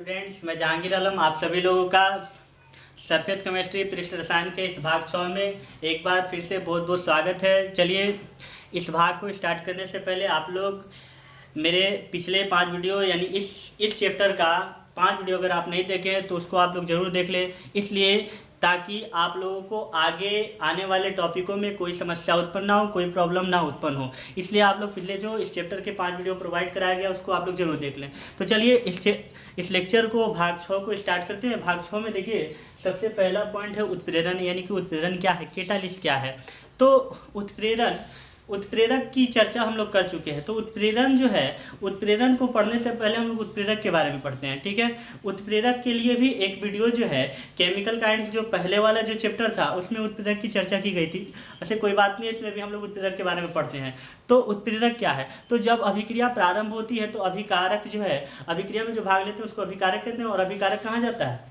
Students, मैं जहांगीर आलम आप सभी लोगों का सरफेस केमिस्ट्री पृष्ठ रसायन के इस भाग 6 में एक बार फिर से बहुत बहुत स्वागत है। चलिए इस भाग को स्टार्ट करने से पहले आप लोग मेरे पिछले 5 वीडियो यानी इस चैप्टर का 5 वीडियो अगर आप नहीं देखे हैं तो उसको आप लोग ज़रूर देख लें, इसलिए ताकि आप लोगों को आगे आने वाले टॉपिकों में कोई समस्या उत्पन्न ना हो, कोई प्रॉब्लम ना उत्पन्न हो। इसलिए आप लोग पिछले जो इस चैप्टर के 5 वीडियो प्रोवाइड कराया गया उसको आप लोग जरूर देख लें। तो चलिए इस लेक्चर को भाग 6 को स्टार्ट करते हैं। भाग 6 में देखिए सबसे पहला पॉइंट है उत्प्रेरण, यानी कि उत्प्रेरण क्या है, कैटालिस्ट क्या है। तो उत्प्रेरक की चर्चा हम लोग कर चुके हैं। तो उत्प्रेरण जो है, उत्प्रेरण को पढ़ने से पहले हम लोग उत्प्रेरक के बारे में पढ़ते हैं, ठीक है। उत्प्रेरक के लिए भी एक वीडियो जो है केमिकल काइंड्स जो पहले वाला जो चैप्टर था उसमें उत्प्रेरक की चर्चा की गई थी। ऐसे कोई बात नहीं है, इसमें भी हम लोग उत्प्रेरक के बारे में पढ़ते हैं। तो उत्प्रेरक क्या है, तो जब अभिक्रिया प्रारंभ होती है तो अभिकारक जो है, अभिक्रिया में जो भाग लेते हैं उसको अभिकारक कहते हैं। और अभिकारक कहाँ जाता है,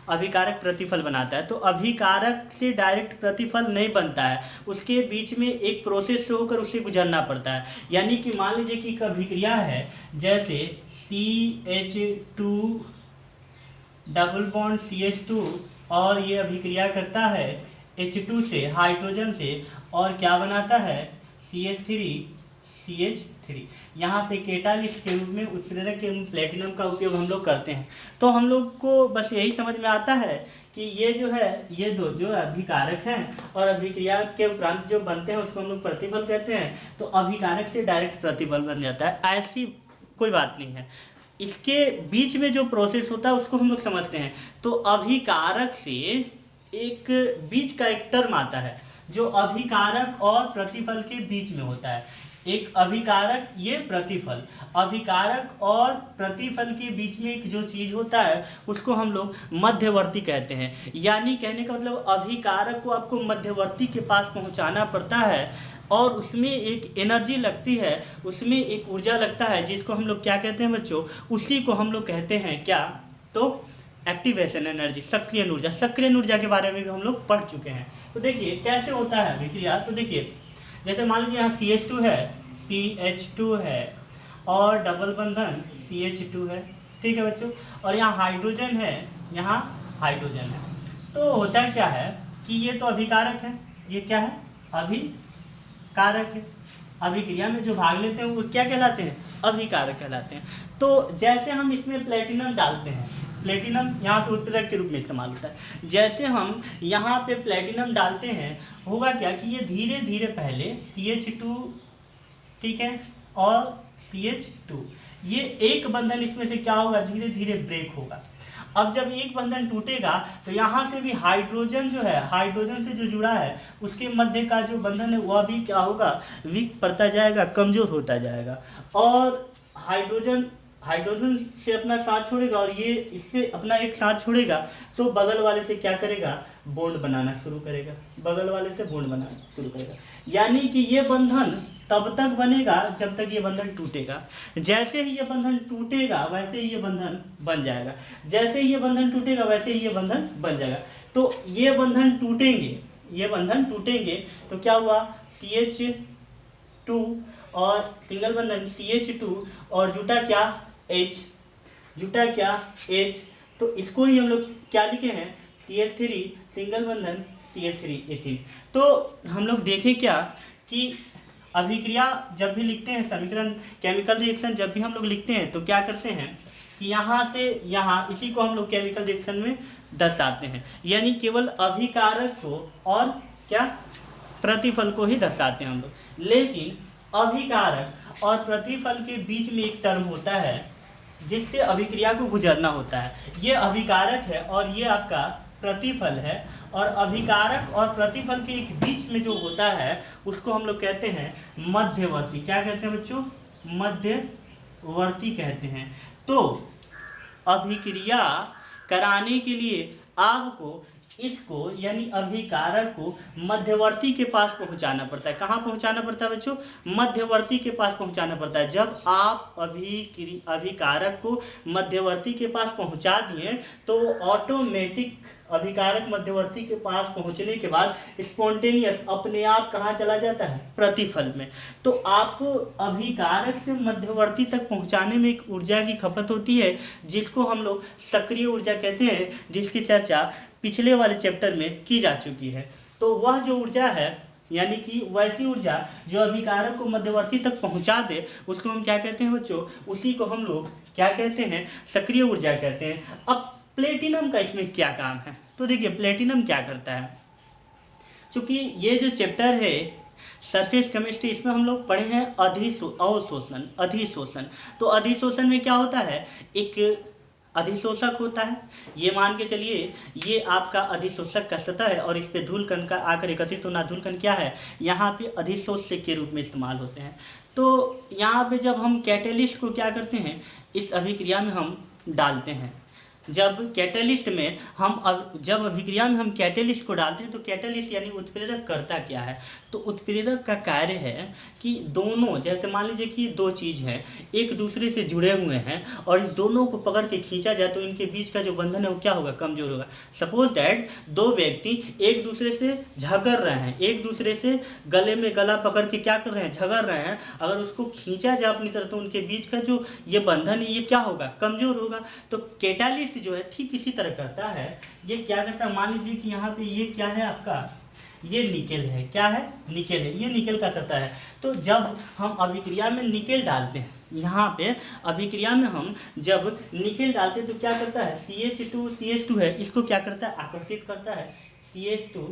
अभिकारक प्रतिफल बनाता है। तो अभिकारक से डायरेक्ट प्रतिफल नहीं बनता है, उसके बीच में एक प्रोसेस से होकर उसे गुजरना पड़ता है। यानी कि मान लीजिए कि एक अभिक्रिया है, जैसे CH2 डबल बॉन्ड CH2 और ये अभिक्रिया करता है H2 से, हाइड्रोजन से, और क्या बनाता है CH3 यहाँ पे कैटालिस्ट के रूप में, उत्प्रेरक के रूप में प्लेटिनम का उपयोग हम लोग करते हैं। तो हम लोग को बस यही समझ में आता है कि ये जो है, ये दो जो अभिकारक हैं और अभिक्रिया के उपरांत जो बनते हैं उसको हम लोग प्रतिफल कहते हैं। तो अभिकारक से डायरेक्ट प्रतिफल बन जाता है, ऐसी कोई बात नहीं है। इसके बीच में जो प्रोसेस होता है उसको हम लोग समझते हैं। तो अभिकारक से एक बीच का एक टर्म आता है जो अभिकारक और प्रतिफल के बीच में होता है। एक अभिकारक, ये प्रतिफल, अभिकारक और प्रतिफल के बीच में एक जो चीज होता है उसको हम लोग मध्यवर्ती कहते हैं। यानी कहने का मतलब अभिकारक को आपको मध्यवर्ती के पास पहुंचाना पड़ता है और उसमें एक एनर्जी लगती है, उसमें एक ऊर्जा लगता है, जिसको हम लोग क्या कहते हैं बच्चों, उसी को हम लोग कहते हैं क्या, तो एक्टिवेशन एनर्जी, सक्रियण ऊर्जा। सक्रियण ऊर्जा के बारे में भी हम लोग पढ़ चुके हैं। तो देखिए कैसे होता है अभिक्रिया। तो देखिए जैसे मान लीजिए यहाँ CH2 है और डबल बंधन CH2 है, ठीक है बच्चों, और यहाँ हाइड्रोजन है, यहाँ हाइड्रोजन है। तो होता क्या है कि ये तो अभिकारक है, ये क्या है, अभिकारक है। अभिक्रिया में जो भाग लेते हैं वो क्या कहलाते हैं, अभिकारक कहलाते हैं। तो जैसे हम इसमें प्लेटिनम डालते हैं, प्लेटिनम यहाँ पे उत्प्रेरक के रूप में इस्तेमाल होता है। जैसे हम यहाँ पे प्लेटिनम डालते हैं, होगा क्या कि ये धीरे धीरे पहले CH2, ठीक है, और CH2, ये एक बंधन इसमें से क्या होगा, धीरे धीरे ब्रेक होगा। अब जब एक बंधन टूटेगा तो यहाँ से भी हाइड्रोजन जो है, हाइड्रोजन से जो जुड़ा है उसके मध्य का जो बंधन है वह भी क्या होगा, वीक पड़ता जाएगा, कमजोर होता जाएगा। और हाइड्रोजन से अपना साथ छोड़ेगा और ये इससे अपना एक साथ छोड़ेगा, तो बगल वाले से क्या करेगा, बॉन्ड बनाना शुरू करेगा, बगल वाले से बॉन्ड बनाना शुरू करेगा। यानी कि ये बंधन तब तक बनेगा जब तक ये बंधन टूटेगा। जैसे ही ये बंधन टूटेगा वैसे ही ये बंधन बन जाएगा, जैसे ही ये बंधन टूटेगा वैसे ही ये बंधन बन जाएगा। तो ये बंधन टूटेंगे, ये बंधन टूटेंगे तो क्या हुआ, CH2 और सिंगल बंधन CH2 और जुटा क्या, H, जुटा क्या, H। तो इसको ही हम लोग क्या लिखे हैं, CH3 सिंगल बंधन CH3H। तो हम लोग देखें क्या कि अभिक्रिया जब भी लिखते हैं, समीकरण, केमिकल रिएक्शन जब भी हम लोग लिखते हैं तो क्या करते हैं कि यहाँ से यहाँ, इसी को हम लोग केमिकल रिएक्शन में दर्शाते हैं। यानी केवल अभिकारक को और क्या, प्रतिफल को ही दर्शाते हैं हम लोग। लेकिन अभिकारक और प्रतिफल के बीच में एक टर्म होता है जिससे अभिक्रिया को गुजरना होता है। ये अभिकारक है और ये आपका प्रतिफल है, और अभिकारक और प्रतिफल के एक बीच में जो होता है उसको हम लोग कहते हैं मध्यवर्ती। क्या कहते हैं बच्चों, मध्यवर्ती कहते हैं। तो अभिक्रिया कराने के लिए आपको इसको यानी अभिकारक को मध्यवर्ती के पास पहुंचाना पड़ता है। कहाँ पहुंचाना पड़ता है बच्चों, मध्यवर्ती के पास पहुंचाना पड़ता है। जब आप अभिकारक को मध्यवर्ती के पास पहुंचा दिए तो अभिकारक मध्यवर्ती के पास पहुंचने के बाद स्पॉन्टेनियस अपने आप कहाँ चला जाता है, प्रतिफल में। तो आप अभिकारक से मध्यवर्ती तक पहुंचाने में एक ऊर्जा की खपत होती है जिसको हम लोग सक्रिय ऊर्जा कहते हैं, जिसकी चर्चा पिछले वाले चैप्टर में की जा चुकी है। तो वह जो ऊर्जा है यानी कि वैसी ऊर्जा जो अभिकारक को मध्यवर्ती तक पहुंचा दे उसको हम क्या कहते हैं बच्चों, उसी को हम लोग क्या कहते हैं, सक्रिय ऊर्जा कहते हैं। अब प्लेटिनम का इसमें क्या काम है, तो देखिए प्लेटिनम क्या करता है। चूंकि ये जो चैप्टर है सरफेस केमिस्ट्री, इसमें हम लोग पढ़े हैं अवशोषण, अधिशोषण। तो अधिशोषण में क्या होता है, एक अधिशोषक होता है, ये मान के चलिए ये आपका अधिशोषक का सतह है और इस पे धूलकण का आकर एकत्रित होना, धूलकण क्या है, यहाँ पे अधिशोषक के रूप में इस्तेमाल होते हैं। तो यहाँ पे जब हम कैटेलिस्ट को क्या करते हैं, इस अभिक्रिया में हम डालते हैं। जब कैटेलिस्ट में जब अभिक्रिया में हम कैटेलिस्ट को डालते हैं तो कैटेलिस्ट यानी उत्प्रेरक करता क्या है, तो उत्प्रेरक का कार्य है कि दोनों, जैसे मान लीजिए कि दो चीज़ हैं एक दूसरे से जुड़े हुए हैं और इस दोनों को पकड़ के खींचा जाए तो इनके बीच का जो बंधन है वो क्या होगा, कमजोर होगा। सपोज दैट दो व्यक्ति एक दूसरे से झगड़ रहे हैं, एक दूसरे से गले में गला पकड़ के क्या कर रहे हैं, झगड़ रहे हैं, अगर उसको खींचा जाए अपनी तरफ तो उनके बीच का जो ये बंधन है ये क्या होगा, कमजोर होगा। तो कैटालिस्ट जो है ठीक इसी तरह करता है। ये क्या करता है, मान लीजिए कि यहाँ पे ये क्या है आपका, ये निकेल है, क्या है, निकेल है, ये निकेल का सतह है। तो जब हम अभिक्रिया में निकेल डालते हैं, यहाँ पे अभिक्रिया में हम जब निकेल डालते हैं तो क्या करता है, CH2 है, इसको क्या करता है, आकर्षित करता है, CH2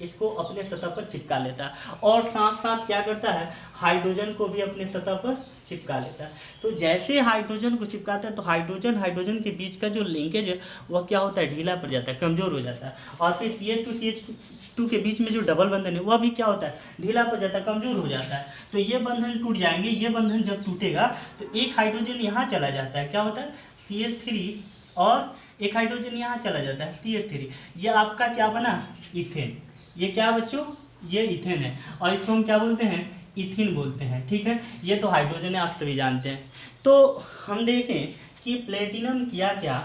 इसको अपने सतह पर चिपका लेता है और साथ साथ क्या करता है, हाइड्रोजन को भी अपने सतह पर चिपका लेता है। तो जैसे हाइड्रोजन को चिपकाता है तो हाइड्रोजन के बीच का जो लिंकेज है वह क्या होता है, ढीला पड़ जाता है, कमजोर हो जाता है। और फिर CH2 के बीच में जो डबल बंधन है वह भी क्या होता है, ढीला पड़ जाता है, कमजोर हो जाता है। तो ये बंधन टूट जाएंगे, ये बंधन जब टूटेगा तो एक हाइड्रोजन यहाँ चला जाता है, क्या होता है, CH3, और एक हाइड्रोजन यहाँ चला जाता है, CH3। ये आपका क्या बना, इथेन। ये क्या बच्चों, ये इथेन है और इसको हम क्या बोलते हैं, इथिन बोलते हैं, ठीक है। ये तो हाइड्रोजन है, आप सभी जानते हैं। तो हम देखें कि प्लेटिनम किया क्या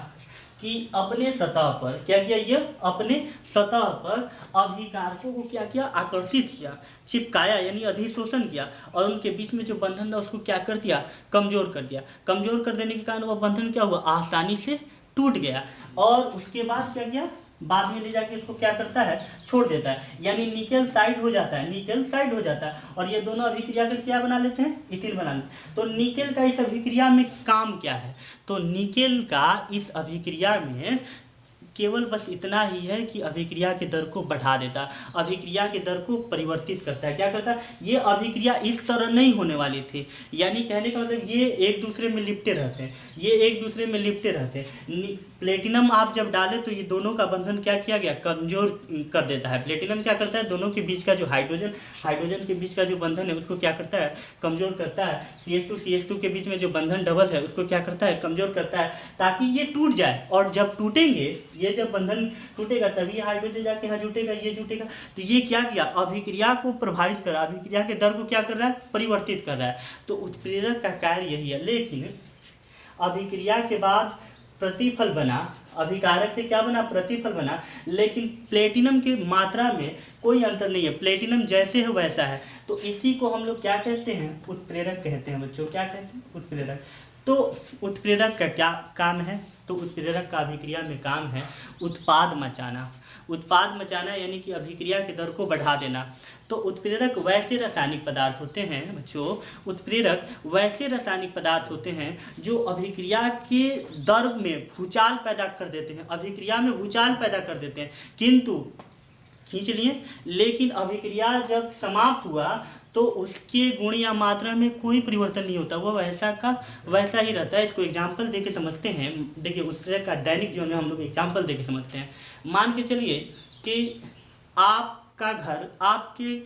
कि अपने सतह पर क्या किया, ये अपने सतह पर अभिकारकों को क्या किया, आकर्षित किया, चिपकाया यानी अधिशोषण किया और उनके बीच में जो बंधन था उसको क्या कर दिया, कमजोर कर दिया। कमजोर कर देने के कारण वह बंधन क्या हुआ, आसानी से टूट गया और उसके बाद क्या किया, बाद में ले जाके इसको क्या करता है, छोड़ देता है, यानी निकेल साइड हो जाता है, निकेल साइड हो जाता है और ये दोनों अभिक्रिया कर क्या बना लेते हैं, इथिन बना लेते हैं। तो निकेल का इस अभिक्रिया में काम क्या है, तो निकेल का इस अभिक्रिया में केवल बस इतना ही है कि अभिक्रिया के दर को बढ़ा देता है, अभिक्रिया के दर को परिवर्तित करता है। क्या करता है, ये अभिक्रिया इस तरह नहीं होने वाली थी, यानी कहने का मतलब ये एक दूसरे में लिपटे रहते हैं, ये एक दूसरे में लिपटे रहते हैं। प्लेटिनम आप जब डालें तो ये दोनों का बंधन क्या किया गया, कमजोर कर देता है। प्लेटिनम क्या करता है, दोनों के बीच का जो हाइड्रोजन के बीच का जो बंधन है उसको क्या करता है, कमजोर करता है। CH2 के बीच में जो बंधन डबल है उसको क्या करता है, कमजोर करता है, ताकि ये टूट जाए। और जब टूटेंगे, ये जब बंधन टूटेगा तभी हाइड्रोजन जाके यहाँ जुटेगा, ये जुटेगा। तो ये क्या किया, अभिक्रिया को प्रभावित कर रहा है, अभिक्रिया के दर को क्या कर रहा है, परिवर्तित कर रहा है। तो उत्प्रेरक का कार्य यही है। लेकिन अभिक्रिया के बाद प्रतिफल बना, अभिकारक से क्या बना, प्रतिफल बना, लेकिन प्लेटिनम की मात्रा में कोई अंतर नहीं है, प्लेटिनम जैसे है वैसा है। तो इसी को हम लोग क्या कहते हैं, उत्प्रेरक कहते हैं बच्चों, क्या कहते हैं, उत्प्रेरक। तो उत्प्रेरक का क्या काम है, तो उत्प्रेरक का अभिक्रिया में काम है उत्पाद मचाना यानी कि अभिक्रिया के दर को बढ़ा देना। तो उत्प्रेरक वैसे रासायनिक पदार्थ होते हैं बच्चों, उत्प्रेरक वैसे रासायनिक पदार्थ होते हैं जो अभिक्रिया के दर में भूचाल पैदा कर देते हैं, अभिक्रिया में भूचाल पैदा कर देते हैं, किंतु खींच लिए, लेकिन अभिक्रिया जब समाप्त हुआ तो उसके गुण या मात्रा में कोई परिवर्तन नहीं होता, वो वैसा का वैसा ही रहता है। इसको एग्जाम्पल देके समझते हैं। देखिए उत्प्रेरक का दैनिक जीवन में हम लोग एग्जाम्पल देके समझते हैं। मान के चलिए कि आपका घर आपके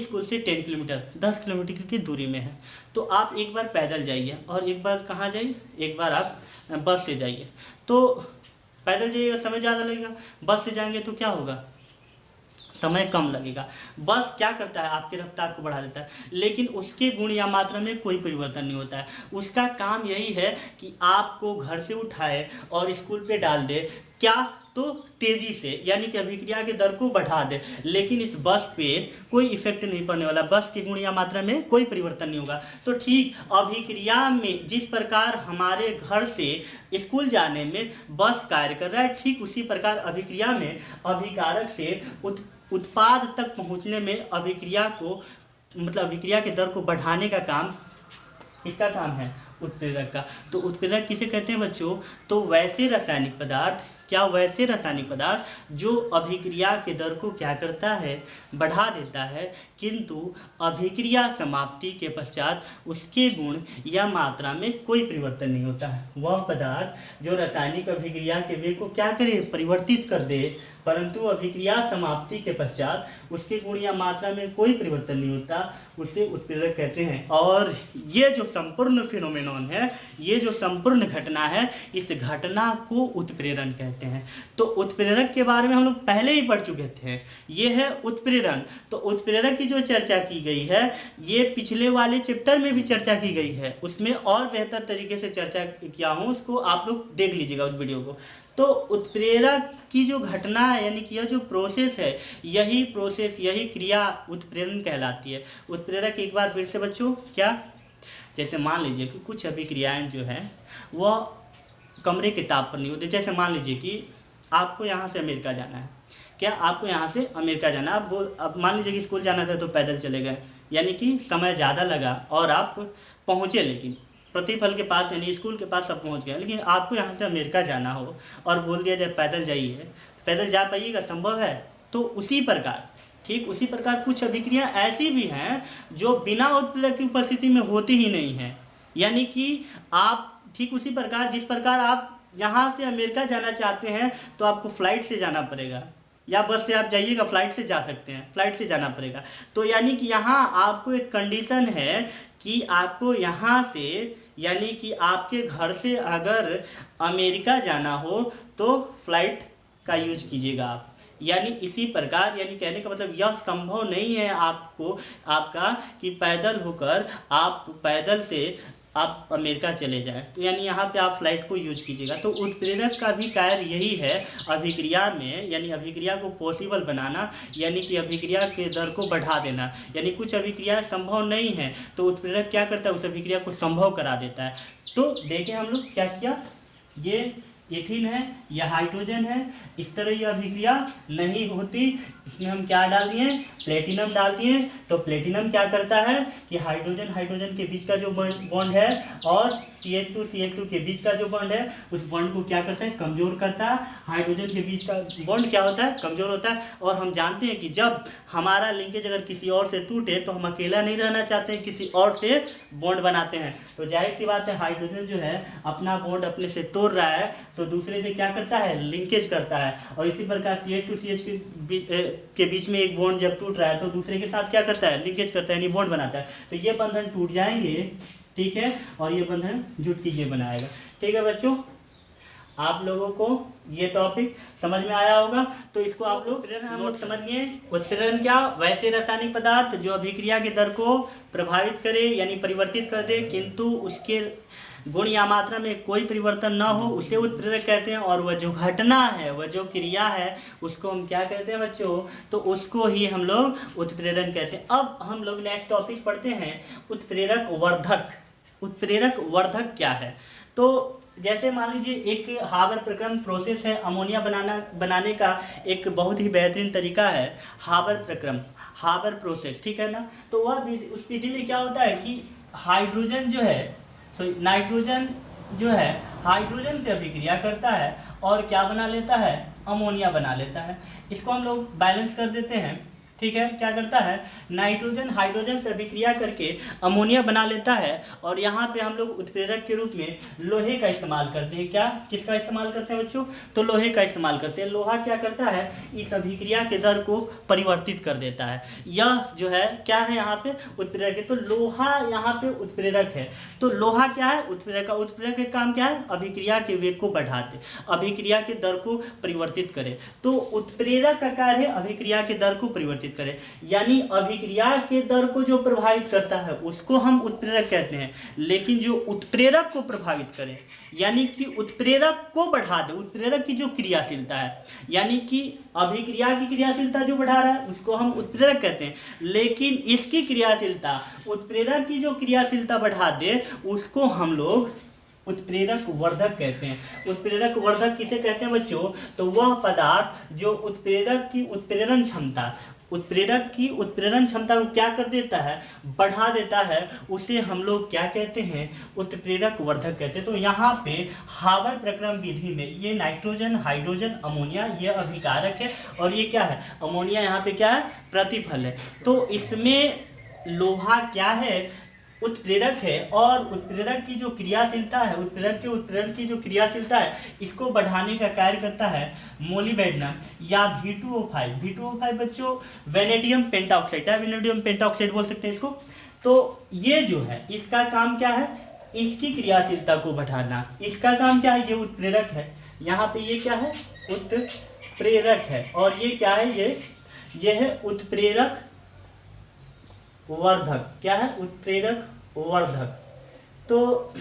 स्कूल से 10 किलोमीटर 10 किलोमीटर की दूरी में है। तो आप एक बार पैदल जाइए और एक बार कहाँ जाइए, एक बार आप बस से जाइए। तो पैदल जाइएगा समय ज़्यादा लगेगा, बस से जाएंगे तो क्या होगा, समय कम लगेगा। बस क्या करता है, आपकी रफ्तार को बढ़ा देता है, लेकिन उसके गुण या मात्रा में कोई परिवर्तन नहीं होता है। उसका काम यही है कि आपको घर से उठाए और स्कूल पे डाल दे, क्या तो तेजी से, यानी कि अभिक्रिया के दर को बढ़ा दे, लेकिन इस बस पे कोई इफेक्ट नहीं पड़ने वाला, बस के गुण या मात्रा में कोई परिवर्तन नहीं होगा। तो ठीक अभिक्रिया में जिस प्रकार हमारे घर से स्कूल जाने में बस कार्य कर रहा है, ठीक उसी प्रकार अभिक्रिया में अभिकारक से उत्पाद तक पहुंचने में अभिक्रिया को, मतलब अभिक्रिया के दर को बढ़ाने का काम किसका काम है, उत्प्रेरक का। तो उत्प्रेरक किसे कहते हैं बच्चों, तो वैसे रासायनिक पदार्थ, क्या वैसे रासायनिक पदार्थ जो अभिक्रिया के दर को क्या करता है, बढ़ा देता है, किंतु अभिक्रिया समाप्ति के पश्चात उसके गुण या मात्रा में कोई परिवर्तन नहीं होता है। वह पदार्थ जो रासायनिक अभिक्रिया के वेग को क्या करे, परिवर्तित कर दे, परंतु अभिक्रिया समाप्ति के पश्चात उसके गुण या मात्रा में कोई परिवर्तन नहीं होता, उसे उत्प्रेरक कहते हैं। और ये जो संपूर्ण फिनोमेनॉन है, ये जो संपूर्ण घटना है, इस घटना को उत्प्रेरण कहते हैं। तो उत्प्रेरक के बारे में हम लोग पहले ही पढ़ चुके थे, ये है उत्प्रेरण। तो उत्प्रेरक की जो चर्चा की गई है, ये पिछले वाले चैप्टर में भी चर्चा की गई है, उसमें और बेहतर तरीके से चर्चा किया हूँ, उसको आप लोग देख लीजिएगा उस वीडियो को। तो उत्प्रेरक की जो घटना है, यानी कि यह जो प्रोसेस है, यही प्रोसेस, यही क्रिया उत्प्रेरण कहलाती है। उत्प्रेरक एक बार फिर से बच्चों, क्या, जैसे मान लीजिए कि कुछ अभिक्रियाएं जो हैं वह कमरे के ताप पर नहीं होती। जैसे मान लीजिए कि आपको यहाँ से अमेरिका जाना है, क्या आपको यहाँ से अमेरिका जाना है, अब मान लीजिए कि स्कूल जाना था तो पैदल चले गए, यानी कि समय ज़्यादा लगा और आप पहुँचे, लेकिन प्रतिफल के पास यानी स्कूल के पास सब पहुंच गए, लेकिन आपको यहाँ से अमेरिका जाना हो और बोल दिया जाए पैदल जाइए, पैदल जा पाइएगा, संभव है। तो उसी प्रकार, ठीक उसी प्रकार कुछ अभिक्रिया ऐसी भी हैं जो बिना उत्प्रेरक की उपस्थिति में होती ही नहीं है। यानी कि आप ठीक उसी प्रकार, जिस प्रकार आप यहाँ से अमेरिका जाना चाहते हैं तो आपको फ्लाइट से जाना पड़ेगा, या बस से आप जाइएगा, फ्लाइट से जा सकते हैं, फ्लाइट से जाना पड़ेगा। तो यानी कि यहाँ आपको एक कंडीशन है कि आपको यहाँ से, यानी कि आपके घर से अगर अमेरिका जाना हो तो फ्लाइट का यूज कीजिएगा आप। यानी इसी प्रकार, यानी कहने का मतलब यह संभव नहीं है आपका कि पैदल होकर आप पैदल से आप अमेरिका चले जाएं, तो यानी यहाँ पे आप फ्लाइट को यूज कीजिएगा। तो उत्प्रेरक का भी कार्य यही है अभिक्रिया में, यानी अभिक्रिया को पॉसिबल बनाना, यानी कि अभिक्रिया के दर को बढ़ा देना। यानी कुछ अभिक्रिया संभव नहीं है तो उत्प्रेरक क्या करता है, उस अभिक्रिया को संभव करा देता है। तो देखें हम लोग क्या किया, ये एथीन है, यह हाइड्रोजन है, इस तरह यह अभिक्रिया नहीं होती। इसमें हम क्या डाल दिए, प्लेटिनम डाल दिए। तो प्लेटिनम क्या करता है कि हाइड्रोजन हाइड्रोजन के बीच का जो बॉन्ड है और CH2 के बीच का जो बॉन्ड है, उस बॉन्ड को क्या करता है, कमजोर करता है। हाइड्रोजन के बीच का बॉन्ड क्या होता है, कमजोर होता है। और हम जानते हैं कि जब हमारा लिंकेज अगर किसी और से टूटे तो हम अकेला नहीं रहना चाहते हैं, किसी और से बॉन्ड बनाते हैं। तो जाहिर सी बात है, हाइड्रोजन जो है अपना बॉन्ड अपने से तोड़ रहा है तो दूसरे से क्या करता है, लिंकेज करता है। और इसी प्रकार CH2 के बीच में एक बॉन्ड जब टूट रहा है तो दूसरे के साथ क्या करता है, लिंकेज करता है, यानी बॉन्ड बनाता है। तो ये बंधन टूट जाएंगे, ठीक है, और ये बंधन जुट के ये बनाएगा। ठीक है बच्चों, आप लोगों को ये टॉपिक समझ में आया होगा। तो इसको आप लोग नोट समझिए। उत्प्रेरण क्या, वैसे रासायनिक पदार्थ जो अभिक्रिया के दर को प्रभावित करे यानी परिवर्तित कर दे, किंतु उसके गुण या मात्रा में कोई परिवर्तन ना हो, उसे उत्प्रेरक कहते हैं। और वह जो घटना है, वह जो क्रिया है, उसको हम क्या कहते हैं बच्चों, तो उसको ही हम लोग उत्प्रेरण कहते हैं। अब हम लोग नेक्स्ट टॉपिक पढ़ते हैं, उत्प्रेरक वर्धक। उत्प्रेरक वर्धक क्या है, तो जैसे मान लीजिए एक हाबर प्रक्रम प्रोसेस है, अमोनिया बनाने का एक बहुत ही बेहतरीन तरीका है हाबर प्रक्रम, हाबर प्रोसेस, ठीक है ना। तो वह उस विधि में क्या होता है कि हाइड्रोजन जो है, तो नाइट्रोजन जो है हाइड्रोजन से अभिक्रिया करता है और क्या बना लेता है, अमोनिया बना लेता है। इसको हम लोग बैलेंस कर देते हैं, ठीक है, क्या करता है, नाइट्रोजन हाइड्रोजन से अभिक्रिया करके अमोनिया बना लेता है। और यहाँ पे हम लोग उत्प्रेरक के रूप में लोहे का इस्तेमाल करते हैं। क्या, किसका इस्तेमाल करते हैं बच्चों, तो लोहे का इस्तेमाल करते हैं। लोहा क्या करता है, इस अभिक्रिया के दर को परिवर्तित कर देता है। यह जो है क्या है, यहाँ पे उत्प्रेरक है, तो लोहा यहाँ पे उत्प्रेरक है। तो लोहा क्या है, उत्प्रेरक का। उत्प्रेरक का काम क्या है, अभिक्रिया के वेग को बढ़ाते, अभिक्रिया के दर को परिवर्तित करे। तो उत्प्रेरक का कार्य है अभिक्रिया के दर को परिवर्तित करे, यानी अभिक्रिया के दर को जो प्रभावित करता है उसको हम उत्प्रेरक कहते हैं। लेकिन जो उत्प्रेरक को प्रभावित करे, यानी कि उत्प्रेरक को बढ़ा दे, उत्प्रेरक की जो क्रियाशीलता है, यानी कि अभिक्रिया की क्रियाशीलता जो बढ़ा रहा है उसको हम उत्प्रेरक कहते हैं। लेकिन इसकी क्रियाशीलता, उत्प्रेरक की जो क्रियाशीलता बढ़ा दे उसको हम लोग उत्प्रेरक वर्धक कहते हैं। उत्प्रेरक वर्धक किसे कहते हैं बच्चों, तो वह पदार्थ जो उत्प्रेरक की उत्प्रेरण क्षमता, उत्प्रेरक की उत्प्रेरण क्षमता को क्या कर देता है, बढ़ा देता है, उसे हम लोग क्या कहते हैं, उत्प्रेरक वर्धक कहते हैं। तो यहाँ पे हावर प्रक्रम विधि में ये नाइट्रोजन हाइड्रोजन अमोनिया ये अभिकारक है, और ये क्या है, अमोनिया यहाँ पे क्या है, प्रतिफल है। तो इसमें लोहा क्या है, उत्प्रेरक है, और उत्प्रेरक की जो क्रियाशीलता है, उत्प्रेरक के उत्प्रेरण की जो क्रियाशीलता है, इसको बढ़ाने का कार्य करता है मोलिब्डेनम या V2O5। V2O5 बच्चों वेनेडियम पेंटाऑक्साइड है, वेनेडियम पेंटाऑक्साइड बोल सकते हैं इसको। तो ये जो है इसका काम क्या है, इसकी क्रियाशीलता को बढ़ाना, इसका काम क्या है, ये उत्प्रेरक है। यहाँ पे ये क्या है, उत्प्रेरक है, और ये क्या है, ये है उत्प्रेरक वर्धक। क्या है, उत्प्रेरक वर्धक। तो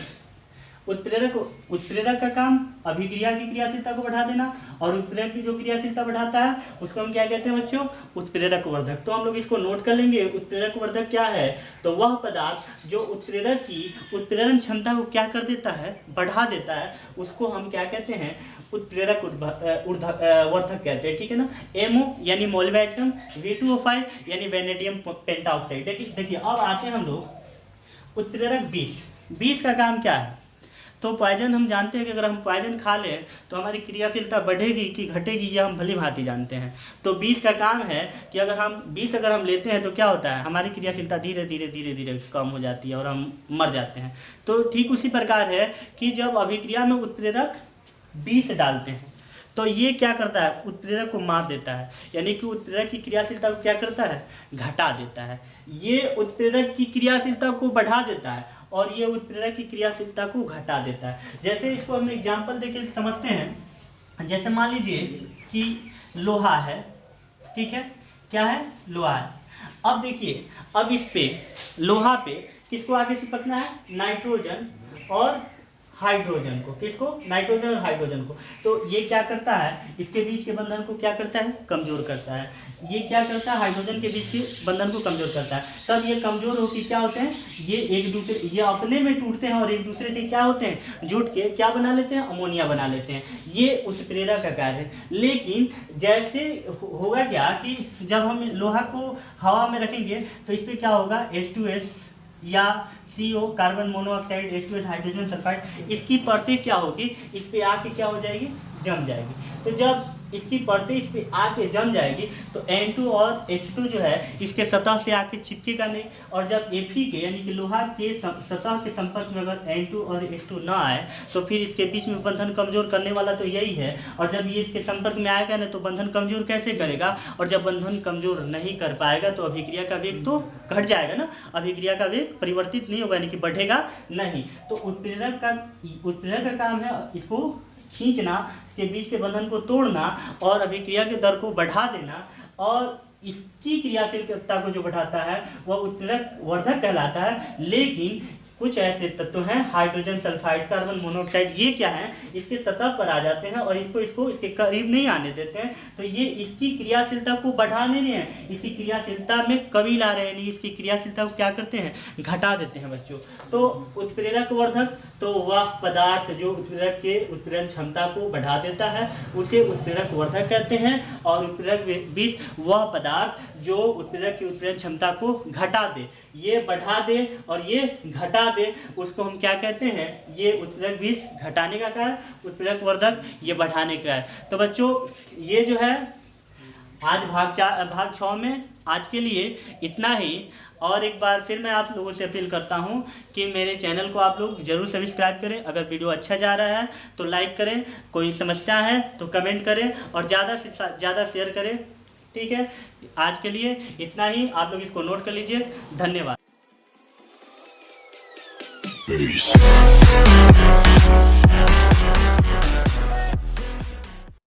उत्प्रेरक का काम अभिक्रिया की क्रियाशीलता को बढ़ा देना, और उत्प्रेरक की जो क्रियाशीलता बढ़ाता है उसको हम क्या कहते हैं बच्चों, उत्प्रेरक वर्धक। तो हम लोग इसको नोट कर लेंगे, उत्प्रेरक वर्धक क्या है, तो वह पदार्थ जो उत्प्रेरक की उत्प्रेरण क्षमता को क्या कर देता है, बढ़ा देता है, उसको हम क्या कहते हैं, उत्प्रेरक वर्धक कहते हैं। ठीक है ना। MO यानी मोलिब्डेनम, V2O5 यानी वेनेडियम पेंटाऑक्साइड। देखिए अब आते हैं हम लोग उत्प्रेरक विष का काम क्या है। तो पॉइजन हम जानते हैं कि अगर हम पॉइजन खा लें तो हमारी क्रियाशीलता बढ़ेगी कि घटेगी, यह हम भली भांति जानते हैं। तो विष का काम है कि अगर हम लेते हैं तो क्या होता है, हमारी क्रियाशीलता धीरे धीरे कम हो जाती है और हम मर जाते हैं। तो ठीक उसी प्रकार है कि जब अभिक्रिया में उत्प्रेरक विष डालते हैं तो ये क्या करता है, उत्प्रेरक को मार देता है, यानी कि उत्प्रेरक की क्रियाशीलता को क्या करता है, घटा देता है। ये उत्प्रेरक की क्रियाशीलता को बढ़ा देता है और ये उत्प्रेरक की क्रियाशीलता को घटा देता है। जैसे इसको हम एग्जाम्पल देके समझते हैं। जैसे मान लीजिए कि लोहा है, ठीक है, क्या है, लोहा है। अब देखिए, अब इस पे लोहा पे किसको आगे चिपकना है, नाइट्रोजन और हाइड्रोजन को। किसको, नाइट्रोजन और हाइड्रोजन को। तो ये क्या करता है, इसके बीच के बंधन को क्या करता है, कमजोर करता है। ये क्या करता है, हाइड्रोजन के बीच के बंधन को कमजोर करता है। तब ये कमजोर होकर क्या होते हैं, ये अपने में टूटते हैं और एक दूसरे से क्या होते हैं, जुट के क्या बना लेते हैं, अमोनिया बना लेते हैं। ये उत्प्रेरक का कार्य है। लेकिन जैसे होगा क्या कि जब हम लोहा को हवा में रखेंगे तो इस पर क्या होगा, H2S या CO carbon monoxide, H2S hydrogen sulphide, इसकी परतें क्या होगी, इस पे आके क्या हो जाएगी, जम जाएगी। तो जब इसकी परतें इस पे आके जम जाएगी तो N2 और H2 जो है इसके सतह से आके चिपकेगा नहीं, और जब Fe के यानी कि लोहा के सतह के संपर्क में अगर N2 और H2 ना आए तो फिर इसके बीच में बंधन कमजोर करने वाला तो यही है। और जब ये इसके संपर्क में आएगा ना तो बंधन कमजोर कैसे करेगा, और जब बंधन कमजोर नहीं कर पाएगा तो अभिक्रिया का वेग तो घट जाएगा ना, अभिक्रिया का वेग परिवर्तित नहीं होगा, यानी कि बढ़ेगा नहीं। तो उत्प्रेरक का काम है इसको खींचना, इसके बीच के बंधन को तोड़ना और अभिक्रिया के दर को बढ़ा देना, और इसकी क्रियाशीलता को जो बढ़ाता है वह उत्प्रेरक वर्धक कहलाता है। लेकिन कुछ ऐसे तत्व हैं, हाइड्रोजन सल्फाइड, कार्बन मोनोऑक्साइड, ये क्या है, इसके सतह पर आ जाते हैं और इसको इसके करीब नहीं आने देते हैं। तो ये इसकी क्रियाशीलता को बढ़ा नहीं रहे हैं, इसकी क्रियाशीलता में कमी ला रहे हैं, नहीं इसकी क्रियाशीलता को क्या करते हैं, घटा देते हैं बच्चों। तो उत्प्रेरक वर्धक, तो वह पदार्थ जो उत्प्रेरक के उत्प्रेरण क्षमता को बढ़ा देता है उसे उत्प्रेरक वर्धक कहते हैं, और उत्प्रेरक विष वह पदार्थ जो उत्प्रेरक की उत्प्रेरण क्षमता को घटा दे, ये बढ़ा दे और ये घटा दे, उसको हम क्या कहते हैं, ये उत्प्रेरक विष घटाने का कार्य, उत्प्रेरक वर्धक ये बढ़ाने का है। तो बच्चों ये जो है आज भाग 6 में आज के लिए इतना ही। और एक बार फिर मैं आप लोगों से अपील करता हूं कि मेरे चैनल को आप लोग ज़रूर सब्सक्राइब करें। अगर वीडियो अच्छा जा रहा है तो लाइक करें, कोई समस्या है तो कमेंट करें और ज़्यादा से ज़्यादा शेयर करें। ठीक है, आज के लिए इतना ही। आप लोग इसको नोट कर लीजिए। धन्यवाद।